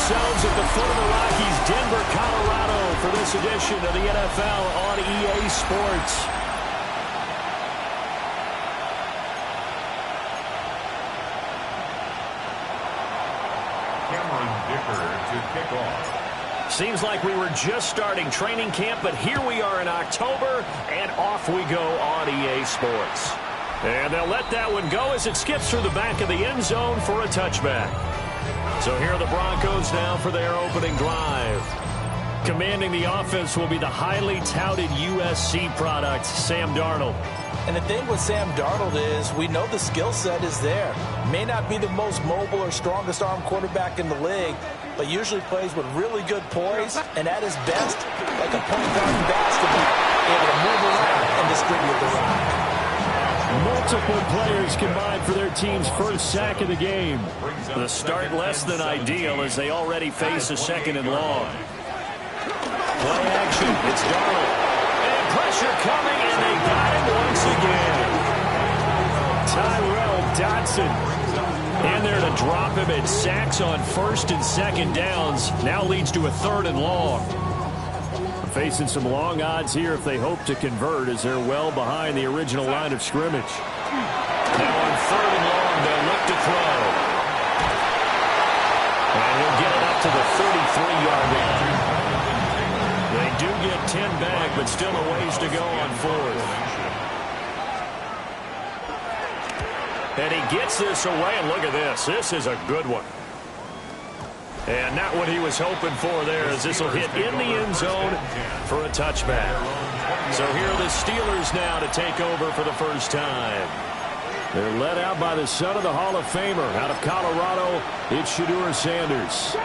ourselves at the foot of the Rockies, Denver, Colorado, for this edition of the NFL on EA Sports. To kick off. Seems like we were just starting training camp, but here we are in October, and off we go on EA Sports. And they'll let that one go as it skips through the back of the end zone for a touchback. So here are the Broncos now for their opening drive. Commanding the offense will be the highly touted USC product, Sam Darnold. And the thing with Sam Darnold is we know the skill set is there. May not be the most mobile or strongest arm quarterback in the league, but usually plays with really good poise and at his best, like a point guard in basketball, able to move around and distribute the rock. Multiple players combined for their team's first sack of the game. The start less than ideal as they already face a second and long. Play action, it's Darnold. And pressure coming, and they got him once again. Tyrell Dodson in there to drop him at sacks on first and second downs. Now leads to a third and long. Facing some long odds here if they hope to convert as they're well behind the original line of scrimmage. Now on third and long, they'll look to throw. And he'll get it up to the 33-yard line. They do get 10 back, but still a ways to go on fourth. And he gets this away, and look at this. This is a good one. And not what he was hoping for there, as this will hit in the end zone for a touchback. So here are the Steelers now to take over for the first time. They're led out by the son of the Hall of Famer out of Colorado. It's Shedeur Sanders.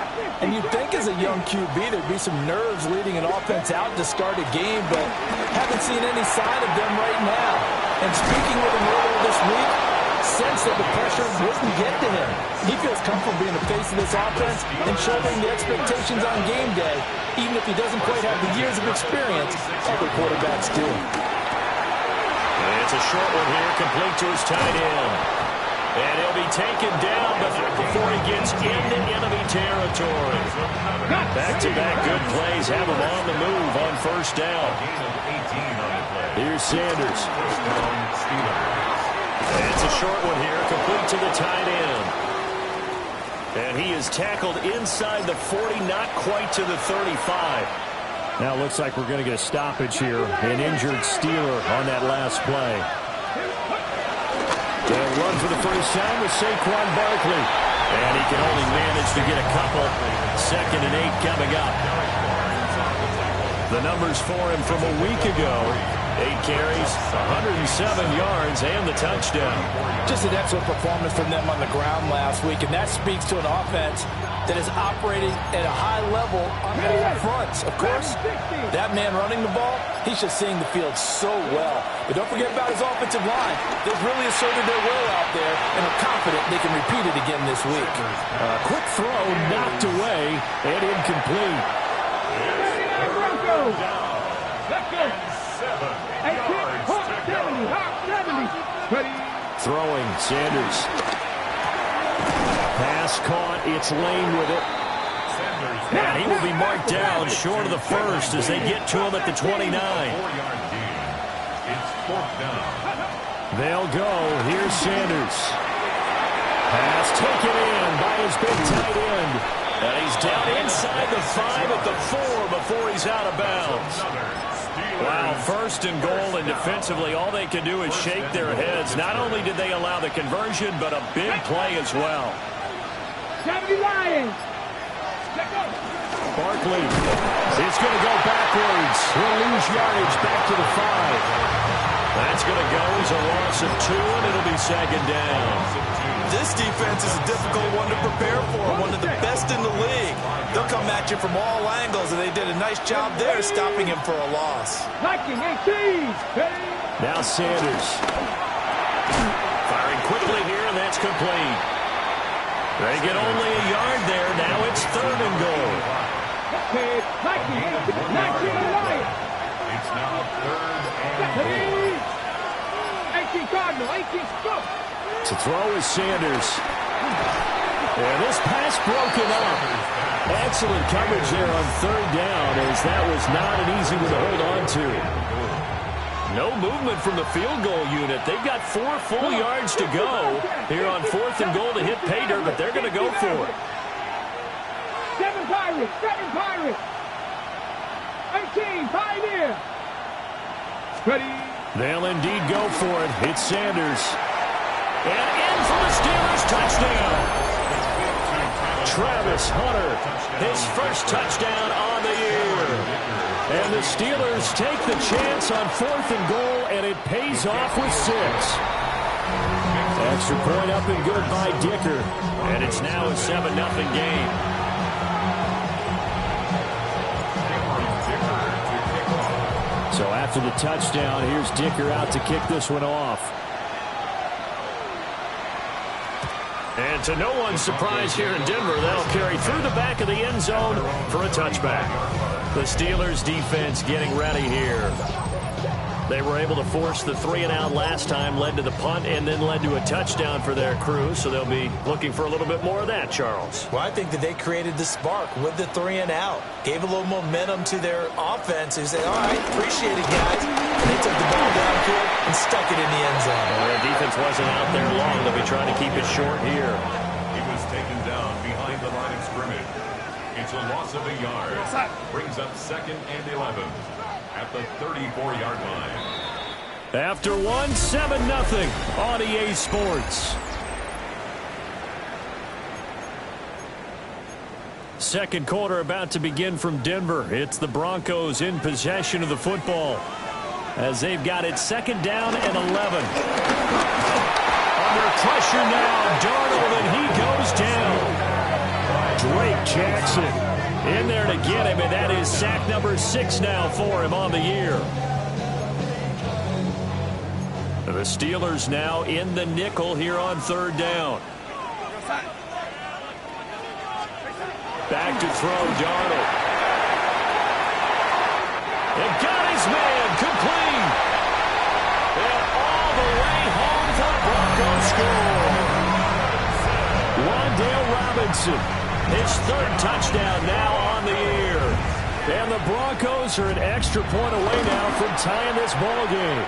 And you'd think as a young QB there'd be some nerves leading an offense out to start a game, but haven't seen any sign of them right now. And speaking with him earlier this week, sense that the pressure wouldn't get to him. He feels comfortable being the face of this offense and shouldering the expectations on game day, even if he doesn't quite have the years of experience other quarterbacks do. And it's a short one here, complete to his tight end. And he'll be taken down, but not before he gets into enemy territory. Back-to-back good plays have him on the move on first down. Here's Sanders. And it's a short one here, complete to the tight end. And he is tackled inside the 40, not quite to the 35. Now it looks like we're going to get a stoppage here. An injured Steeler on that last play. They'll run for the first time with Saquon Barkley. And he can only manage to get a couple. 2nd and 8 coming up. The numbers for him from a week ago. 8 carries, 107 yards, and the touchdown. Just an excellent performance from them on the ground last week, and that speaks to an offense that is operating at a high level on all fronts. Of course, that man running the ball, he's just seeing the field so well. But don't forget about his offensive line. They've really asserted their will out there and are confident they can repeat it again this week. Quick throw, knocked away, and incomplete. Throwing, Sanders. Pass caught, it's Lane with it. And he will be marked down short of the first as they get to him at the 29. They'll go, here's Sanders. Pass taken in by his big tight end. And he's down inside the 5 at the 4 before he's out of bounds. Wow, first and goal, and defensively all they can do is shake their heads. Not only did they allow the conversion, but a big play as well. Barkley, it's going to go backwards. He'll lose yardage back to the 5. That's going to go as a loss of 2, and it'll be 2nd down. This defense is a difficult one to prepare for, one of the best in the league. They'll come at you from all angles, and they did a nice job there stopping him for a loss. Now Sanders. Firing quickly here, and that's complete. They get only a yard there. Now it's 3rd and goal. It's now 3rd and goal. To throw is Sanders. And this pass broken up. Excellent coverage there on third down, as that was not an easy one to hold on to. No movement from the field goal unit. They've got 4 full yards to go here on 4th and goal to hit pay dirt, but they're going to go for it. 7 Pirates, 18, Pioneer. Ready. They'll indeed go for it. It's Sanders. And in for the Steelers touchdown. Travis Hunter, his first touchdown on the year. And the Steelers take the chance on 4th and goal, and it pays off with 6. Extra point up and good by Dicker. And it's now a 7-0 game. So after the touchdown, here's Dicker out to kick this one off. And to no one's surprise here in Denver, they'll carry through the back of the end zone for a touchback. The Steelers defense getting ready here. They were able to force the 3-and-out last time, led to the punt, and then led to a touchdown for their crew. So they'll be looking for a little bit more of that, Charles. Well, I think that they created the spark with the 3-and-out. Gave a little momentum to their offense and said, all right, appreciate it, guys. And they took the ball downfield and stuck it in the end zone. Well, their defense wasn't out there long. They'll be trying to keep it short here. He was taken down behind the line of scrimmage. It's a loss of a yard. Brings up 2nd and 11 at the 34-yard line. After 7-0 on EA Sports. Second quarter about to begin from Denver. It's the Broncos in possession of the football as they've got it 2nd down and 11. Under pressure now, Darnold, and he goes down. Drake Jackson in there to get him, and that is sack number 6 now for him on the year. The Steelers now in the nickel here on 3rd down. Back to throw, Darnold. And got his man, complete. And all the way home for the Broncos score. Wan'Dale Robinson, his 3rd touchdown now on the year. And the Broncos are an extra point away now from tying this ball game.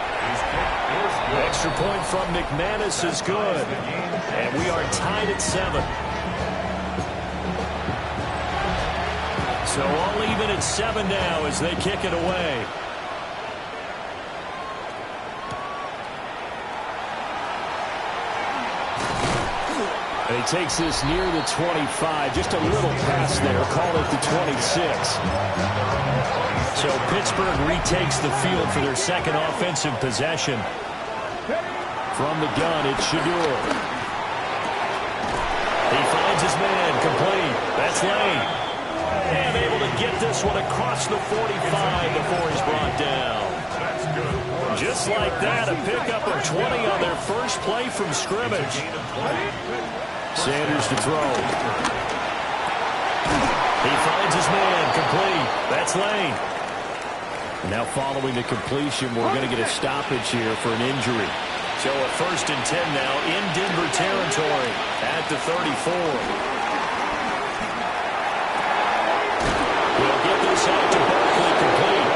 Extra point from McManus is good. And we are tied at 7. So all even at 7 now as they kick it away. And he takes this near the 25. Just a little pass there. Call it the 26. So Pittsburgh retakes the field for their 2nd offensive possession. From the gun, it's Shador. He finds his man, complete. That's Lane. And able to get this one across the 45 before he's brought down. Just like that, a pickup of 20 on their first play from scrimmage. Sanders to throw. He finds his man, complete. That's Lane. Now following the completion, we're going to get a stoppage here for an injury. So a 1st and 10 now in Denver territory at the 34. We'll get this out to Barkley, complete.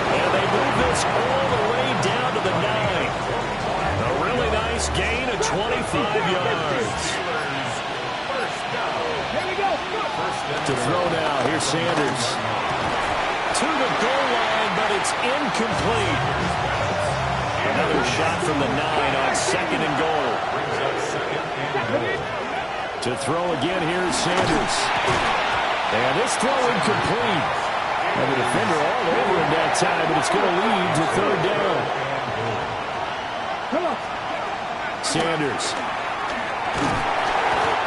And they move this all the way down to the 9. A really nice gain of 25 yards. To throw now, here's Sanders. To the goal line, but it's incomplete. Another shot from the 9 on 2nd and goal. To throw again, here's Sanders. And this throw incomplete. And the defender all over him that time, but it's going to lead to 3rd down. Sanders.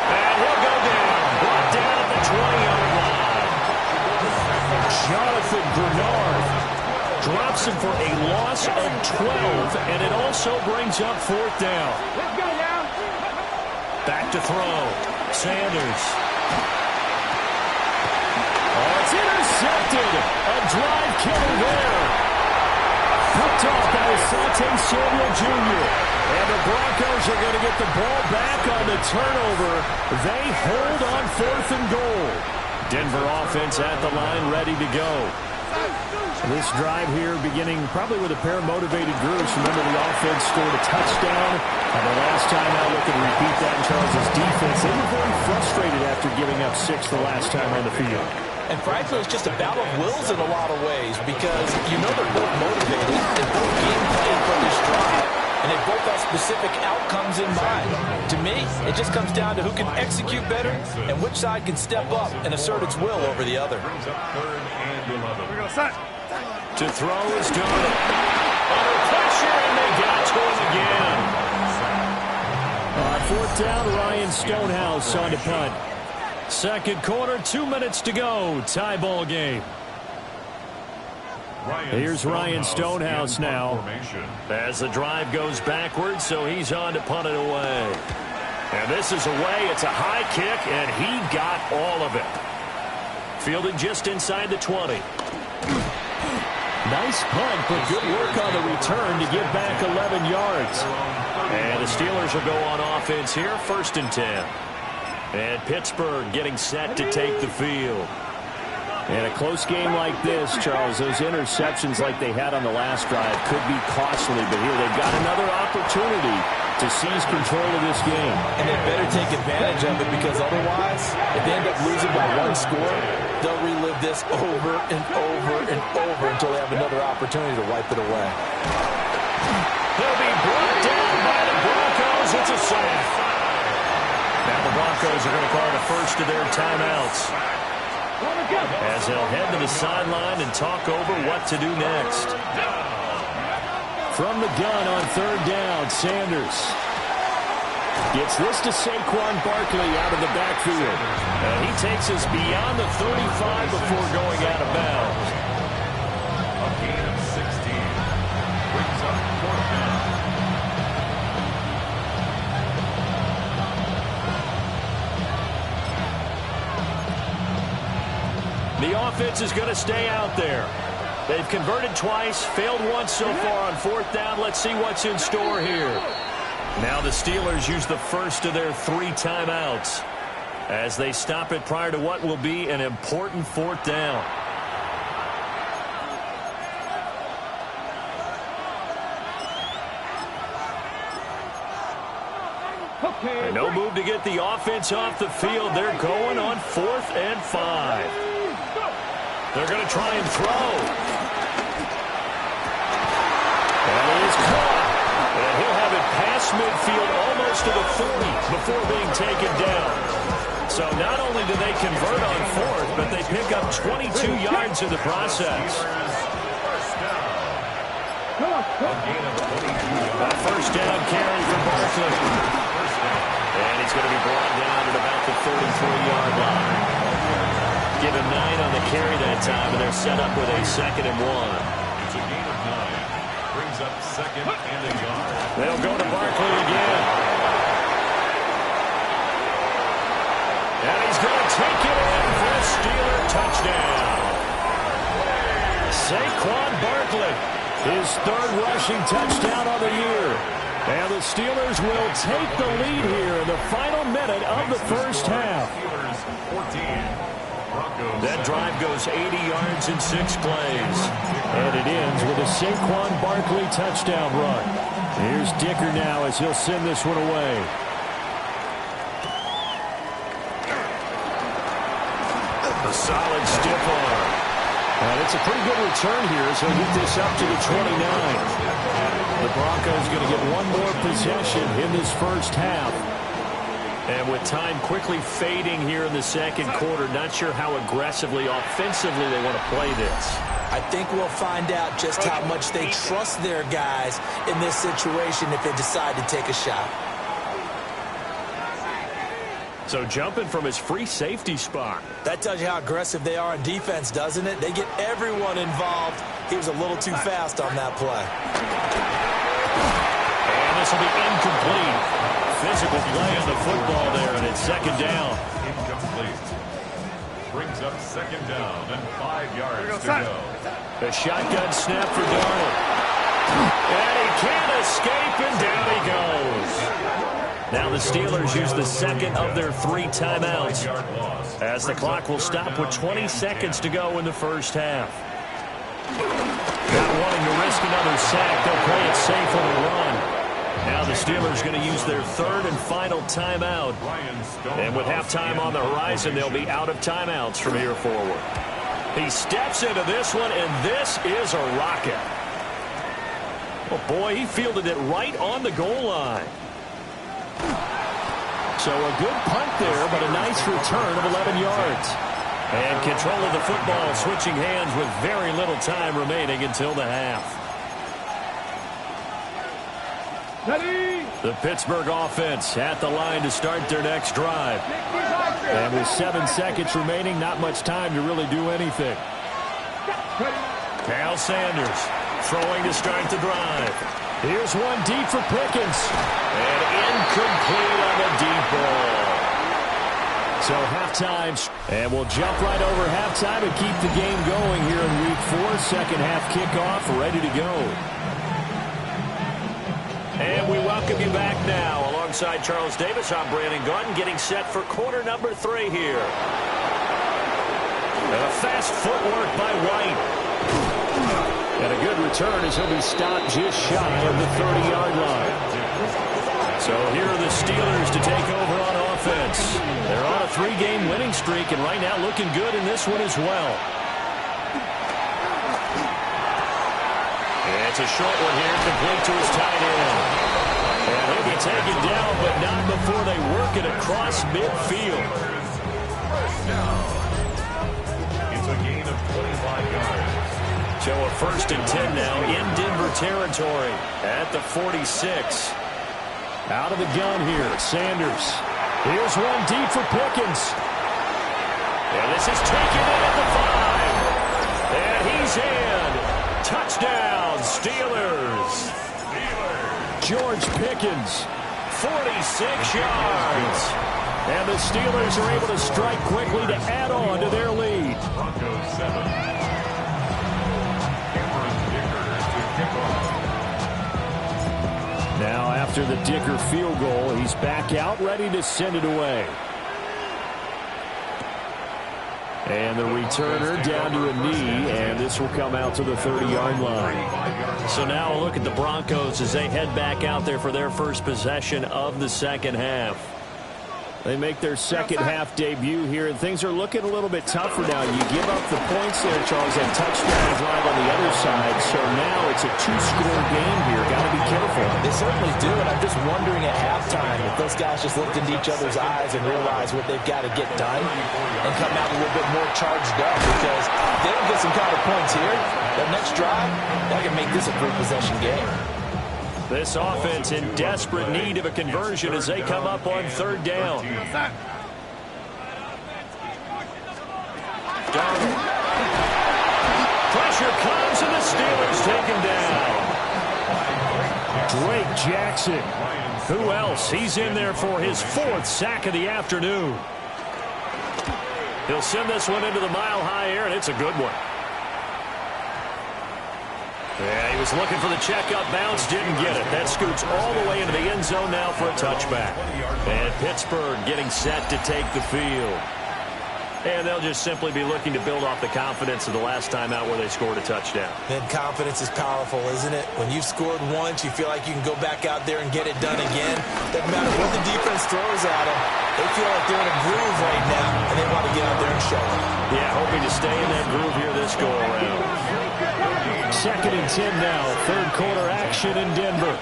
And he'll go down. Brought down at the 20-yard line. Jonathan Bernard drops him for a loss of 12, and it also brings up 4th down. Let's go now. Back to throw. Sanders. Oh, it's intercepted. A drive killer there. Picked off by Asante Samuel Jr. And the Broncos are going to get the ball back on the turnover. They hold on 4th and goal. Denver offense at the line, ready to go. This drive here beginning probably with a pair of motivated groups. Remember, the offense scored a touchdown. And the last time out, looking to repeat that in Charles' defense. They were very frustrated after giving up 6 the last time on the field. And frankly, it's just a battle of wills in a lot of ways because you know they're both motivated. They're both game planning for this drive. And they both have specific outcomes in mind. To me, it just comes down to who can execute better and which side can step up and assert its will over the other. To throw is Darnold. Under pressure, and they got to him again. On 4th down, Ryan Stonehouse on to punt. Second quarter, 2 minutes to go. Tie ball game. Here's Ryan Stonehouse now as the drive goes backwards, so he's on to punt it away. And this is away. It's a high kick, and he got all of it. Fielded just inside the 20. Nice punt, but good work on the return to get back 11 yards. And the Steelers will go on offense here, 1st and 10. And Pittsburgh getting set to take the field. In a close game like this, Charles, those interceptions like they had on the last drive could be costly, but here they've got another opportunity to seize control of this game. And they better take advantage of it because otherwise, if they end up losing by 1 score, they'll relive this over and over and over until they have another opportunity to wipe it away. He'll be brought down by the Broncos. It's a sack. Now the Broncos are going to call the first of their timeouts, as they'll head to the sideline and talk over what to do next. From the gun on 3rd down, Sanders gets this to Saquon Barkley out of the backfield. And he takes us beyond the 35 before going out of bounds. A gain of 16. Brings up 4th down. The offense is going to stay out there. They've converted twice, failed once so far on 4th down. Let's see what's in store here. Now the Steelers use the first of their 3 timeouts as they stop it prior to what will be an important 4th down. And no move to get the offense off the field. They're going on 4th and 5. They're going to try and throw. And it is caught. And he'll have it past midfield almost to the 40 before being taken down. So not only do they convert on 4th, but they pick up 22 yards in the process. A 1st down carry for Barkley. And he's going to be brought down at about the 33-yard line. Give him 9 on the carry that time, and they're set up with a 2nd and 1. It's a gain of 9. Brings up 2nd and a yard. They'll go to Barkley again. And he's going to take it in for a Steeler touchdown. Saquon Barkley, his 3rd rushing touchdown of the year. And the Steelers will take the lead here in the final minute of the 1st half. Steelers 14. That drive goes 80 yards in 6 plays. And it ends with a Saquon Barkley touchdown run. Here's Dicker now as he'll send this one away. A solid stiff arm. And it's a pretty good return here, so he'll get this up to the 29. The Broncos going to get one more possession in this 1st half. And with time quickly fading here in the 2nd quarter, not sure how aggressively, offensively they want to play this. I think we'll find out just how much they trust their guys in this situation if they decide to take a shot. So jumping from his free safety spot. That tells you how aggressive they are on defense, doesn't it? They get everyone involved. He was a little too fast on that play. And this will be incomplete. Physical play on the football there, and it's 2nd down. Incomplete. Brings up 2nd down and 5 yards to go. A shotgun snap for Darnold. And he can't escape, and down he goes. Now the Steelers use the second of their 3 timeouts as the clock will stop with 20 seconds to go in the first half. Not wanting to risk another sack, they'll play it safe on the run. Now the Steelers going to use their 3rd and final timeout. And with halftime on the horizon, they'll be out of timeouts from here forward. He steps into this one, and this is a rocket. Oh, boy, he fielded it right on the goal line. So a good punt there, but a nice return of 11 yards. And control of the football, switching hands with very little time remaining until the half. Ready. The Pittsburgh offense at the line to start their next drive. And with 7 seconds remaining, not much time to really do anything. Cal Sanders throwing to start the drive. Here's one deep for Pickens. And incomplete on the deep ball. So halftime. And we'll jump right over halftime and keep the game going here in Week 4. Second half kickoff ready to go. And we welcome you back now. Alongside Charles Davis, I'm Brandon Gaudin, getting set for quarter number 3 here. And a fast footwork by White. And a good return as he'll be stopped just shy of the 30-yard line. So here are the Steelers to take over on offense. They're on a 3-game winning streak, and right now looking good in this one as well. It's a short one here, complete to his tight end. And he'll be taken down, but not before they work it across midfield. It's a gain of 25 yards. So a 1st and 10 now in Denver territory at the 46. Out of the gun here, Sanders. Here's one deep for Pickens. And this is taken in at the 5. And he's in. Touchdown, Steelers. George Pickens, 46 yards. And the Steelers are able to strike quickly to add on to their lead. Broncos 7. Now after the Dicker field goal, he's back out ready to send it away. And the returner down to a knee, and this will come out to the 30-yard line. So now a look at the Broncos as they head back out there for their first possession of the second half. They make their second half debut here, and things are looking a little bit tougher now. You give up the points there, Charles, that touchdown drive on the other side. So now it's a 2-score game here. Got to be careful. They certainly do, and I'm just wondering at halftime if those guys just looked into each other's eyes and realized what they've got to get done and come out a little bit more charged up, because they don't get some kind of points here. Their next drive, they can make this a 3-possession game. This offense in desperate need of a conversion as they come up on 3rd down. Darnold. Pressure comes, and the Steelers take him down. Drake Jackson. Who else? He's in there for his 4th sack of the afternoon. He'll send this one into the mile-high air, and it's a good one. Yeah, he was looking for the checkup bounce, didn't get it. That scoots all the way into the end zone now for a touchback. And Pittsburgh getting set to take the field. And they'll just simply be looking to build off the confidence of the last time out where they scored a touchdown. Man, confidence is powerful, isn't it? When you've scored once, you feel like you can go back out there and get it done again. Doesn't matter what the defense throws at them. They feel like they're in a groove right now, and they want to get out there and show it. Yeah, hoping to stay in that groove here this go-around. 2nd and 10 now. 3rd quarter action in Denver.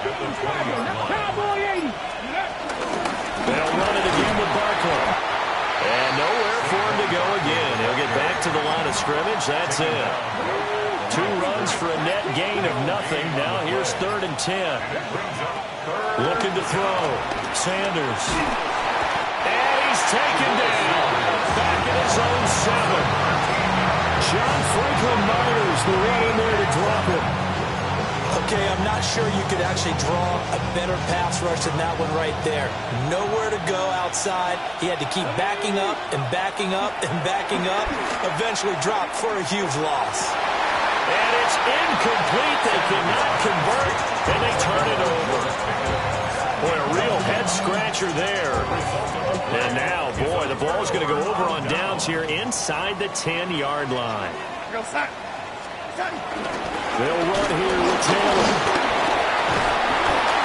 They'll run it again with Barkley. And nowhere for him to go again. He'll get back to the line of scrimmage. That's it. 2 runs for a net gain of nothing. Now here's 3rd and 10. Looking to throw. Sanders. And he's taken down. Back in his own 7. John Franklin Myers, the run in there to drop it. Okay, I'm not sure you could actually draw a better pass rush than that one right there. Nowhere to go outside. He had to keep backing up and backing up and backing up. Eventually dropped for a huge loss. And it's incomplete. They cannot convert, and they turn it over. Boy, a real head scratch pressure there. And now, boy, the ball's going to go over on downs here inside the 10-yard line. They'll run here with Taylor.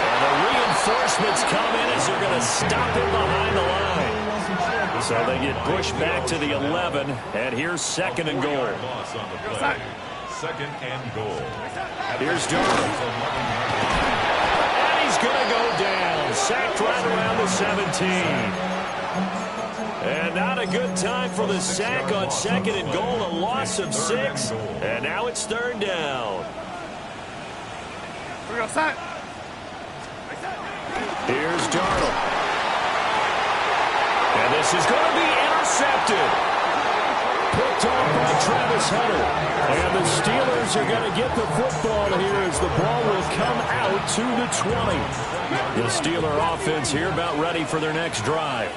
And the reinforcements come in as they're going to stop him behind the line. So they get pushed back to the 11, and here's second and goal. Second and goal. Here's Durham. And he's going to go down. Sacked right around the 17. And not a good time for the sack on second and goal. A loss of 6. And now it's third down. Here's Darnold. And this is going to be intercepted. Picked off by Travis Hunter. And the Steelers are going to get the football here as the ball will come out to the 20. The Steeler offense here about ready for their next drive.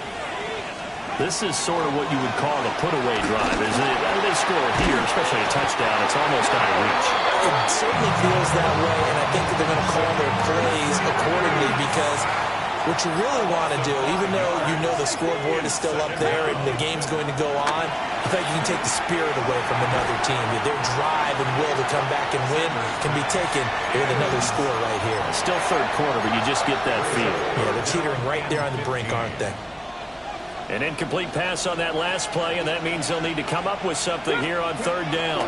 This is sort of what you would call a put-away drive, isn't it? I mean, they score here, especially a touchdown. It's almost out of reach. It certainly feels that way, and I think that they're going to call their plays accordingly because what you really want to do, even though you know the scoreboard is still up there and the game's going to go on, I think you can take the spirit away from another team. Their drive and will to come back and win can be taken with another score right here. Still third quarter, but you just get that feel. Yeah, they're teetering right there on the brink, aren't they? An incomplete pass on that last play, and that means they'll need to come up with something here on third down.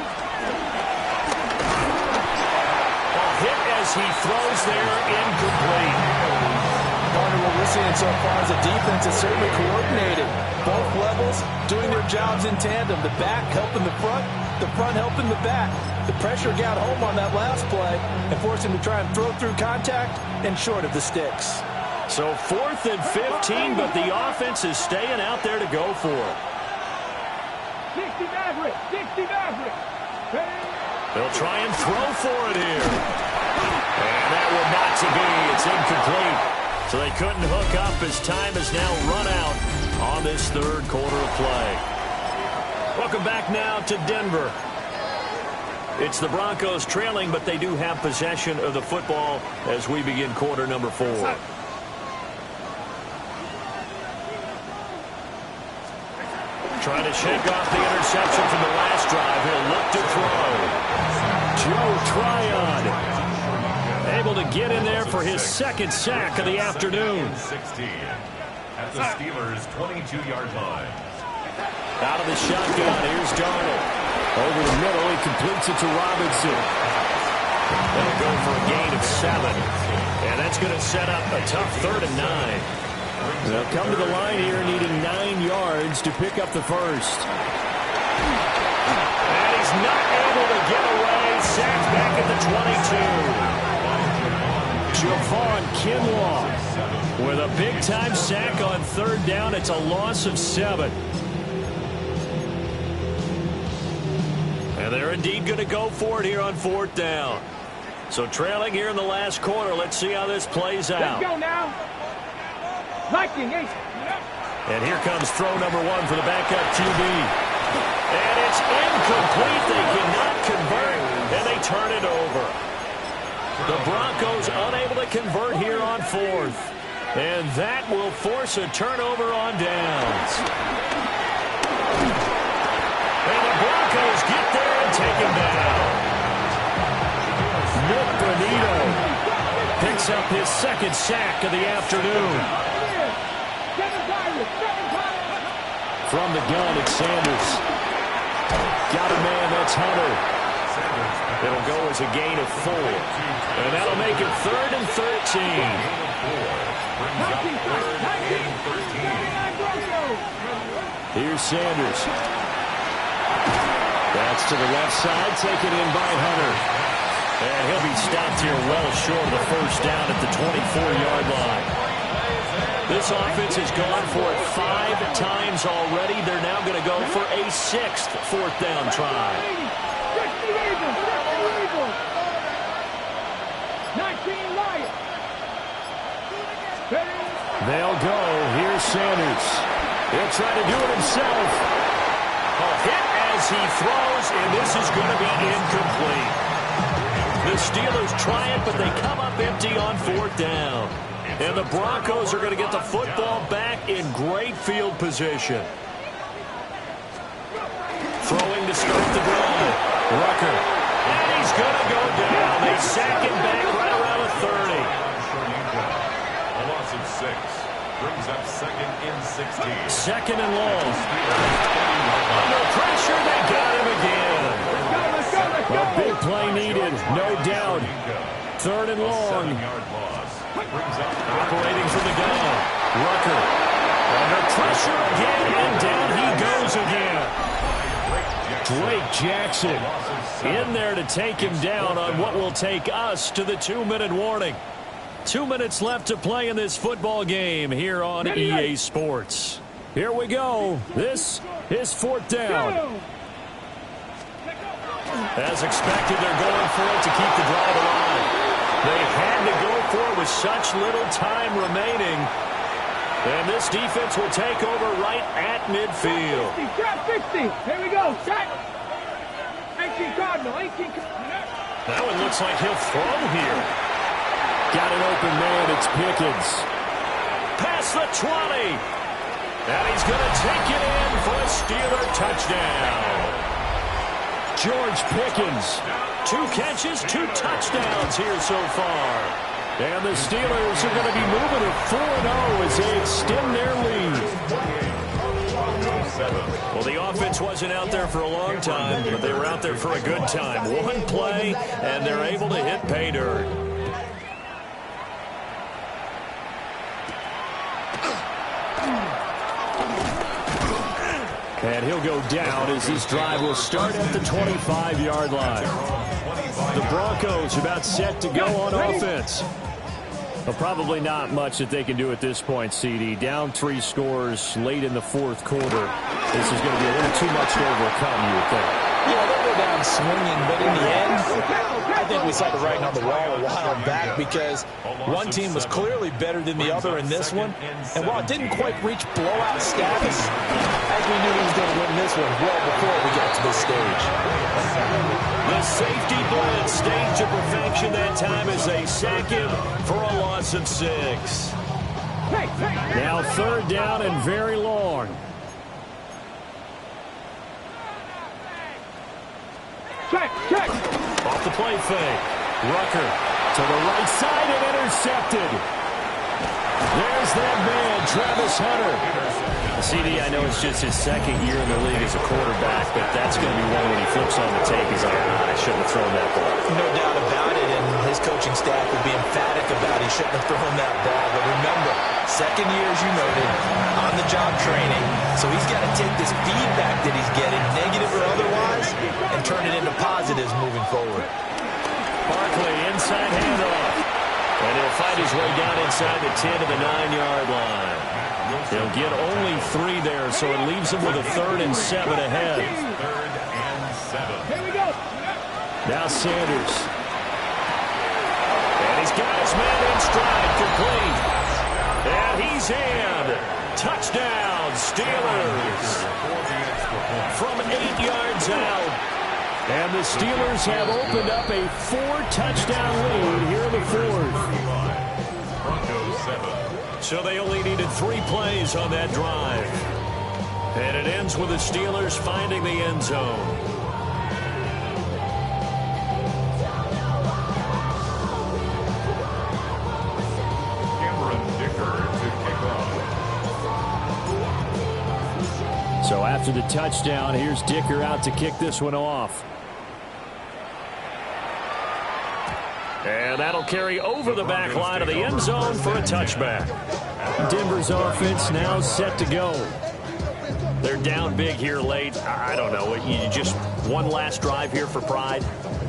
A hit as he throws there, incomplete. Partner, what we're seeing so far is the defense is certainly coordinated. Both levels doing their jobs in tandem. The back helping the front helping the back. The pressure got home on that last play and forced him to try and throw through contact and short of the sticks. So 4th and 15, but the offense is staying out there to go for it. 60 Maverick. They'll try and throw for it here. And that will not to be. It's incomplete. So they couldn't hook up as time has now run out on this third quarter of play. Welcome back now to Denver. It's the Broncos trailing, but they do have possession of the football as we begin quarter number 4. Trying to shake off the interception from the last drive. He'll look to throw. Joe Tryon able to get in there for his second sack of the afternoon. 16 at the Steelers' 22-yard line. Out of the shotgun, here's Darnold. Over the middle, he completes it to Robinson. They'll go for a gain of 7. And that's going to set up a tough 3rd and 9. They'll come to the line here needing 9 yards to pick up the first. And he's not able to get away. Sacked back at the 22. Javon Kinlaw with a big-time sack on third down. It's a loss of 7. And they're indeed going to go for it here on 4th down. So trailing here in the last quarter. Let's see how this plays out. Let's go now. And here comes throw number 1 for the backup QB. And it's incomplete. They cannot convert, and they turn it over. The Broncos unable to convert here on 4th. And that will force a turnover on downs. And the Broncos get there and take him down. Nick Bonito picks up his second sack of the afternoon. From the gun, it's Sanders. Got a man, that's Hunter. It'll go as a gain of 4. And that'll make it 3rd and 13. Here's Sanders. That's to the left side, taken in by Hunter. And he'll be stopped here well short of the first down at the 24-yard line. This offense has gone for it 5 times already. They're now going to go for a 6th 4th down try. They'll go. Here's Sanders. He'll try to do it himself. A hit as he throws, and this is going to be incomplete. The Steelers try it, but they come up empty on 4th down. And the Broncos are going to get the football back in great field position. Throwing to start the drive. Rucker. And he's going to go down. They sack him back right around the 30. A loss of 6. Brings up 2nd and 16. Second and long. Under pressure, they got him again. A big play needed, no doubt. 3rd and long. Operating from the gun. Rucker. Under pressure again, and down he goes again. Drake Jackson in there to take him down on what will take us to the 2-minute warning. 2 minutes left to play in this football game here on EA Sports. Here we go. This is 4th down. As expected, they're going for it to keep the drive alive. They had to go for it with such little time remaining. And this defense will take over right at midfield. 60. Here we go. Set. 18 Cardinal. 18 That one looks like he'll throw here. Got an open man. It's Pickens. Past the 20. And he's going to take it in for a Steeler touchdown. George Pickens. 2 catches, 2 touchdowns here so far. And the Steelers are going to be moving to 4-0 as they extend their lead. Well, the offense wasn't out there for a long time, but they were out there for a good time. 1 play, and they're able to hit pay dirt. And he'll go down as this drive will start at the 25-yard line. The Broncos about set to go on offense. Well, probably not much that they can do at this point, CD. Down 3 scores late in the 4th quarter. This is going to be a little too much to overcome, you would think. Yeah, they'll go down swinging, but in the end, I think we saw the writing on the wall a while back because one team was clearly better than the other in this one. And while it didn't quite reach blowout status, as we knew he was going to win this one well before we got to this stage. The safety blitz staged to perfection that time as they sack him for a loss of 6. Now 3rd down and very long. Check. Off the play fake. Rucker to the right side and intercepted. There's that man, Travis Hunter. CD, I know it's just his 2nd year in the league as a quarterback, but that's going to be one when he flips on the tape. He's like, I shouldn't have thrown that ball. No doubt about it, and his coaching staff will be emphatic about he shouldn't have thrown that ball. But remember, 2nd year, as you noted, on-the-job training. So he's got to take this feedback that he's getting, negative or otherwise, and turn it into positives moving forward. Barkley, inside handoff. And he'll fight his way down inside the 10 to the 9-yard line. He'll get only 3 there, so it leaves him with a 3rd and 7 ahead. 3rd and 7. Here we go. Now Sanders. And he's got his man in stride, complete. And he's in. Touchdown, Steelers. From 8 yards out. And the Steelers have opened up a 4-touchdown lead here in the 4th. Broncos 7. So they only needed 3 plays on that drive. And it ends with the Steelers finding the end zone. So after the touchdown, here's Dicker out to kick this one off. And that'll carry over the back line of the end zone for a touchback. Denver's offense now set to go. They're down big here late. I don't know. You just one last drive here for pride.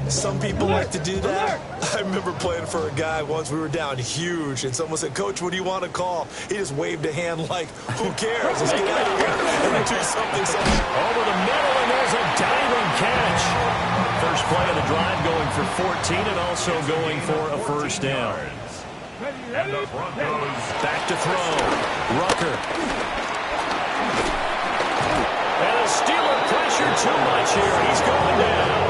Some people like to do that. I remember playing for a guy once. We were down huge, and someone said, "Coach, what do you want to call?" He just waved a hand like, "Who cares? Let's get out of here and do something." Over the middle, and there's a diving catch. First play of the drive going for 14 and also going for a first down. And the Broncos Back to throw. Rucker. And a Steeler pressure too much here. He's going down.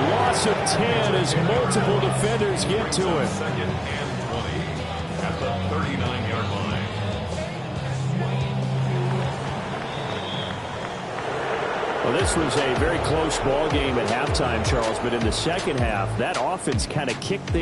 Loss of 10 as multiple defenders get to him. 2nd and 20. 39-yard line. Well, this was a very close ball game at halftime, Charles, but in the second half, that offense kind of kicked things